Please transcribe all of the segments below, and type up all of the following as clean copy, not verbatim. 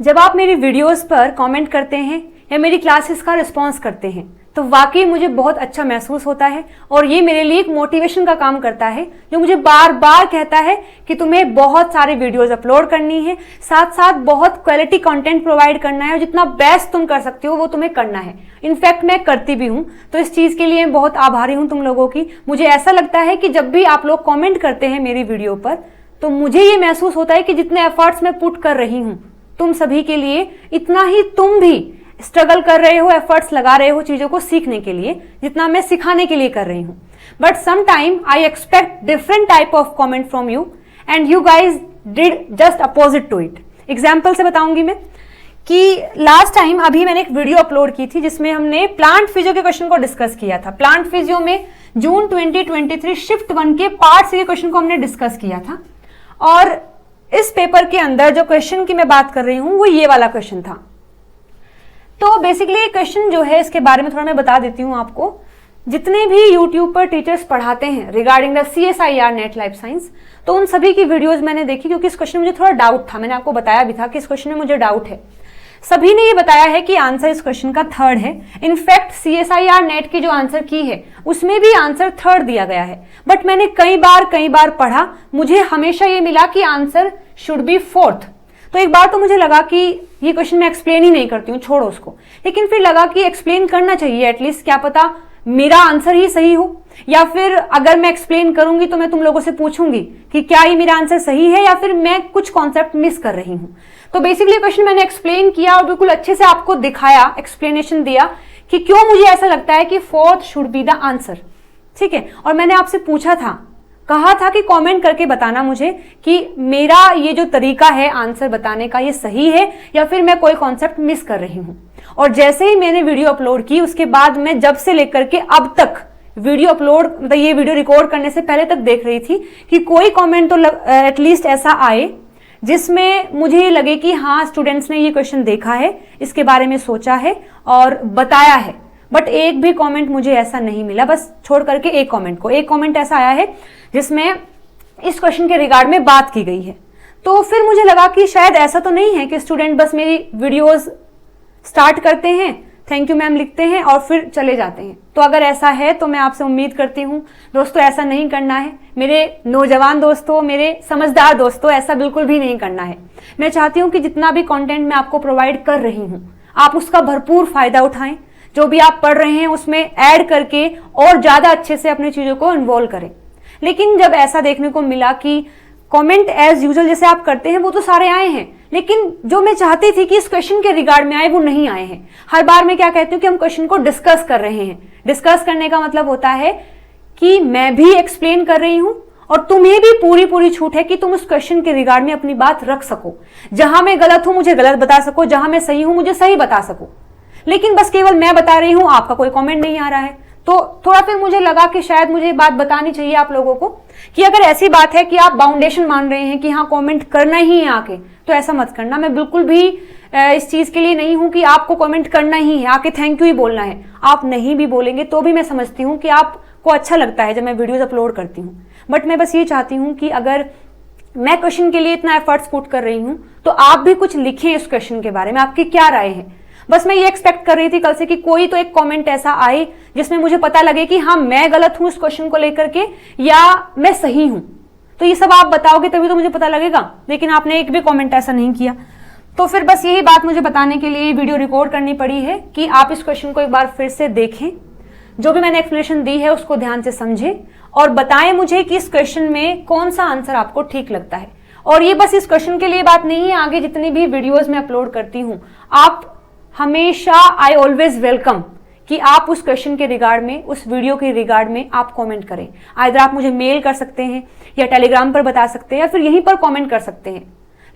जब आप मेरी वीडियोस पर कमेंट करते हैं या मेरी क्लासेस का रिस्पांस करते हैं तो वाकई मुझे बहुत अच्छा महसूस होता है और ये मेरे लिए एक मोटिवेशन का काम करता है, जो मुझे बार बार कहता है कि तुम्हें बहुत सारे वीडियोस अपलोड करनी है, साथ साथ बहुत क्वालिटी कंटेंट प्रोवाइड करना है और जितना बेस्ट तुम कर सकते हो वो तुम्हें करना है। इनफैक्ट मैं करती भी हूँ, तो इस चीज़ के लिए मैं बहुत आभारी हूँ तुम लोगों की। मुझे ऐसा लगता है कि जब भी आप लोग कॉमेंट करते हैं मेरी वीडियो पर तो मुझे ये महसूस होता है कि जितने एफर्ट्स मैं पुट कर रही हूँ तुम सभी के लिए, इतना ही तुम भी स्ट्रगल कर रहे हो, एफर्ट्स लगा रहे हो चीजों को सीखने के लिए, जितना मैं सिखाने के लिए कर रही हूँ। But some time I expect different type of comment from you and you guys did just opposite to it. Example से बताऊंगी मैं कि लास्ट टाइम अभी मैंने एक वीडियो अपलोड की थी जिसमें हमने प्लांट फिजियो के क्वेश्चन को डिस्कस किया था। प्लांट फिजियो में जून 2023 शिफ्ट 1 के पार्ट सी के क्वेश्चन को हमने डिस्कस किया था और इस पेपर के अंदर जो क्वेश्चन की मैं बात कर रही हूं वो ये वाला क्वेश्चन था। तो बेसिकली ये क्वेश्चन जो है इसके बारे में थोड़ा मैं बता देती हूँ आपको। जितने भी यूट्यूब पर टीचर्स पढ़ाते हैं regarding the CSIR net life science, तो उन सभी की वीडियोस मैंने देखी क्योंकि इस क्वेश्चन में मुझे थोड़ा डाउट था। मैंने आपको बताया भी था कि इस क्वेश्चन में मुझे डाउट है। सभी ने ये बताया है कि आंसर इस क्वेश्चन का थर्ड है। इनफैक्ट CSIR नेट की जो आंसर की है उसमें भी आंसर थर्ड दिया गया है, बट मैंने कई बार पढ़ा, मुझे हमेशा ये मिला कि आंसर शुड बी फोर्थ। तो एक बार तो मुझे लगा कि ये क्वेश्चन मैं एक्सप्लेन ही नहीं करती हूँ, छोड़ो उसको। लेकिन फिर लगा कि एक्सप्लेन करना चाहिए एटलीस्ट, क्या पता मेरा आंसर ही सही हो, या फिर अगर मैं एक्सप्लेन करूंगी तो मैं तुम लोगों से पूछूंगी कि क्या ये मेरा आंसर सही है या फिर मैं कुछ कॉन्सेप्ट मिस कर रही हूँ। तो बेसिकली क्वेश्चन मैंने एक्सप्लेन किया और बिल्कुल अच्छे से आपको दिखाया, एक्सप्लेनेशन दिया कि क्यों मुझे ऐसा लगता है कि fourth should be the answer. ठीक है, और मैंने आपसे पूछा था, कहा था कि कमेंट करके बताना मुझे कि मेरा ये जो तरीका है आंसर बताने का ये सही है या फिर मैं कोई कॉन्सेप्ट मिस कर रही हूँ। और जैसे ही मैंने वीडियो अपलोड की उसके बाद मैं जब से लेकर के अब तक वीडियो अपलोड, मतलब ये वीडियो रिकॉर्ड करने से पहले तक देख रही थी कि कोई कॉमेंट तो एटलीस्ट ऐसा आए जिसमें मुझे ये लगे कि हाँ स्टूडेंट्स ने ये क्वेश्चन देखा है, इसके बारे में सोचा है और बताया है। बट एक भी कमेंट मुझे ऐसा नहीं मिला, बस छोड़ करके एक कमेंट ऐसा आया है जिसमें इस क्वेश्चन के रिगार्ड में बात की गई है। तो फिर मुझे लगा कि शायद ऐसा तो नहीं है कि स्टूडेंट बस मेरी वीडियोस स्टार्ट करते हैं, थैंक यू मैम लिखते हैं और फिर चले जाते हैं। तो अगर ऐसा है तो मैं आपसे उम्मीद करती हूँ दोस्तों ऐसा नहीं करना है। मेरे नौजवान दोस्तों, मेरे समझदार दोस्तों, ऐसा बिल्कुल भी नहीं करना है। मैं चाहती हूँ कि जितना भी कंटेंट मैं आपको प्रोवाइड कर रही हूँ आप उसका भरपूर फायदा उठाएं, जो भी आप पढ़ रहे हैं उसमें ऐड करके और ज्यादा अच्छे से अपनी चीजों को इन्वॉल्व करें। लेकिन जब ऐसा देखने को मिला कि कमेंट एज यूजुअल जैसे आप करते हैं वो तो सारे आए हैं, लेकिन जो मैं चाहती थी कि इस क्वेश्चन के रिगार्ड में आए वो नहीं आए हैं। हर बार मैं क्या कहती हूँ कि हम क्वेश्चन को डिस्कस कर रहे हैं। डिस्कस करने का मतलब होता है कि मैं भी एक्सप्लेन कर रही हूँ और तुम्हें भी पूरी छूट है कि तुम उस क्वेश्चन के रिगार्ड में अपनी बात रख सको। जहां मैं गलत हूं मुझे गलत बता सको, जहां मैं सही हूं मुझे सही बता सको। लेकिन बस केवल मैं बता रही हूं, आपका कोई कमेंट नहीं आ रहा है। तो थोड़ा फिर मुझे लगा कि शायद मुझे ये बात बतानी चाहिए आप लोगों को कि अगर ऐसी बात है कि आप बाउंडेशन मान रहे हैं कि हाँ कमेंट करना ही है आके, तो ऐसा मत करना। मैं बिल्कुल भी इस चीज के लिए नहीं हूं कि आपको कमेंट करना ही है, आके थैंक यू ही बोलना है। आप नहीं भी बोलेंगे तो भी मैं समझती हूँ कि आपको अच्छा लगता है जब मैं वीडियोज अपलोड करती हूँ। बट मैं बस ये चाहती हूँ कि अगर मैं क्वेश्चन के लिए इतना एफर्ट्स पुट कर रही हूँ तो आप भी कुछ लिखें इस क्वेश्चन के बारे में, आपकी क्या राय है। बस मैं ये एक्सपेक्ट कर रही थी कल से कि कोई तो एक कमेंट ऐसा आए जिसमें मुझे पता लगे कि हाँ मैं गलत हूं इस क्वेश्चन को लेकर के या मैं सही हूं। तो ये सब आप बताओगे तभी तो मुझे पता लगेगा, लेकिन आपने एक भी कमेंट ऐसा नहीं किया। तो फिर बस यही बात मुझे बताने के लिए वीडियो रिकॉर्ड करनी पड़ी है कि आप इस क्वेश्चन को एक बार फिर से देखें, जो भी मैंने एक्सप्लेनेशन दी है उसको ध्यान से समझें और बताएं मुझे कि इस क्वेश्चन में कौन सा आंसर आपको ठीक लगता है। और ये बस इस क्वेश्चन के लिए बात नहीं है, आगे जितनी भी वीडियोज में अपलोड करती हूँ आप हमेशा, आई ऑलवेज वेलकम कि आप उस क्वेश्चन के रिगार्ड में, उस वीडियो के रिगार्ड में आप कमेंट करें। आइदर आप मुझे मेल कर सकते हैं या टेलीग्राम पर बता सकते हैं या फिर यहीं पर कमेंट कर सकते हैं।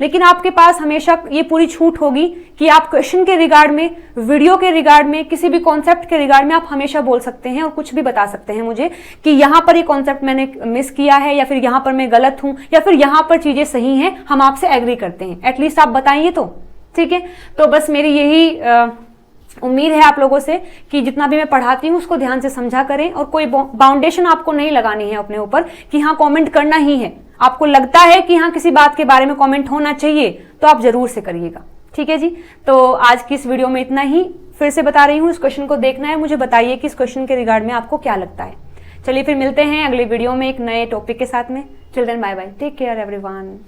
लेकिन आपके पास हमेशा ये पूरी छूट होगी कि आप क्वेश्चन के रिगार्ड में, वीडियो के रिगार्ड में, किसी भी कॉन्सेप्ट के रिगार्ड में आप हमेशा बोल सकते हैं और कुछ भी बता सकते हैं मुझे कि यहाँ पर ये कॉन्सेप्ट मैंने मिस किया है या फिर यहाँ पर मैं गलत हूँ या फिर यहाँ पर चीजें सही हैं, हम आपसे एग्री करते हैं। एटलीस्ट आप बताइए तो, ठीक है। तो बस मेरी यही उम्मीद है आप लोगों से कि जितना भी मैं पढ़ाती हूँ उसको ध्यान से समझा करें और कोई बाउंडेशन आपको नहीं लगानी है अपने ऊपर कि हाँ कमेंट करना ही है। आपको लगता है कि हाँ किसी बात के बारे में कमेंट होना चाहिए तो आप जरूर से करिएगा, ठीक है जी, तो आज की इस वीडियो में इतना ही। फिर से बता रही हूँ, इस क्वेश्चन को देखना है, मुझे बताइए कि इस क्वेश्चन के रिगार्ड में आपको क्या लगता है। चलिए फिर मिलते हैं अगले वीडियो में एक नए टॉपिक के साथ में। Children bye bye, take care everyone.